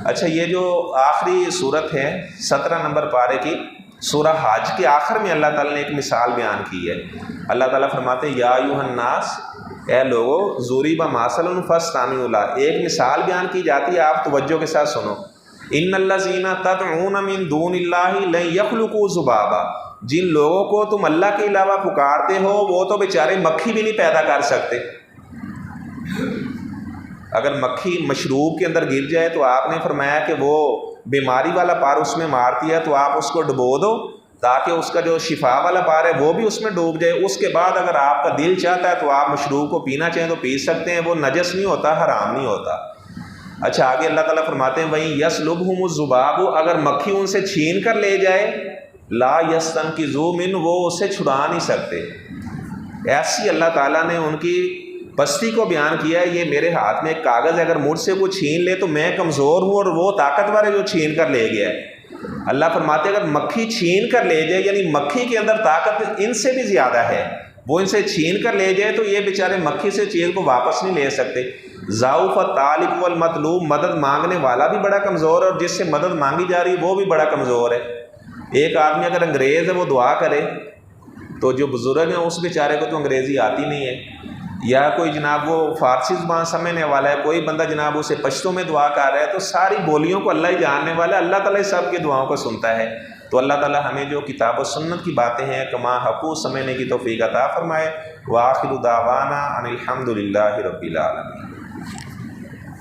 اچھا، یہ جو آخری صورت ہے 17 نمبر پارے کی سورہ حج کے آخر میں اللہ تعالیٰ نے ایک مثال بیان کی ہے۔ اللہ تعالیٰ فرماتے ہیں یا ایھا الناس، اے لوگو، ضُرِبَ مَثَلٌ فَاسْتَمِعُوا لَہ، ایک مثال بیان کی جاتی ہے، آپ توجہ کے ساتھ سنو۔ ان الذین تدعون من دون اللہ لن یخلقوا ذبابا، جن لوگوں کو تم اللہ کے علاوہ پکارتے ہو وہ تو بیچارے مکھی بھی نہیں پیدا کر سکتے۔ اگر مکھی مشروب کے اندر گر جائے تو آپ نے فرمایا کہ وہ بیماری والا پار اس میں مارتی ہے، تو آپ اس کو ڈبو دو تاکہ اس کا جو شفا والا پار ہے وہ بھی اس میں ڈوب جائے۔ اس کے بعد اگر آپ کا دل چاہتا ہے تو آپ مشروب کو پینا چاہیں تو پی سکتے ہیں، وہ نجس نہیں ہوتا، حرام نہیں ہوتا۔ اچھا، آگے اللہ تعالیٰ فرماتے ہیں وَإِن يَسْلُبْهُمُ الذُّبَابُ، اگر مکھی ان سے چھین کر لے جائے، لا يَسْتَنقِذُوا مِنْهُ، وہ اسے چھڑا نہیں سکتے۔ ایسی اللہ تعالیٰ نے ان کی پستی کو بیان کیا ہے۔ یہ میرے ہاتھ میں ایک کاغذ ہے، اگر مجھ سے کوئی چھین لے تو میں کمزور ہوں اور وہ طاقتور ہے جو چھین کر لے گیا ہے۔ اللہ فرماتے ہیں اگر مکھی چھین کر لے جائے، یعنی مکھی کے اندر طاقت ان سے بھی زیادہ ہے، وہ ان سے چھین کر لے جائے تو یہ بیچارے مکھی سے چیز کو واپس نہیں لے سکتے۔ ضعف الطالب والمطلوب، مدد مانگنے والا بھی بڑا کمزور ہے اور جس سے مدد مانگی جا رہی ہے وہ بھی بڑا کمزور ہے۔ ایک آدمی اگر انگریز ہے وہ دعا کرے تو جو بزرگ ہیں اس بیچارے کو تو انگریزی آتی نہیں ہے، یا کوئی جناب وہ فارسی زبان سمجھنے والا ہے، کوئی بندہ جناب اسے پشتوں میں دعا کر رہا ہے، تو ساری بولیوں کو اللہ ہی جاننے والا ہے، اللہ تعالیٰ سب کی دعاؤں کو سنتا ہے۔ تو اللہ تعالیٰ ہمیں جو کتاب و سنت کی باتیں ہیں کما حقوق سمجھنے کی توفیق عطا فرمائے۔ وآخر دعوانا ان الحمد للہ رب العالمین۔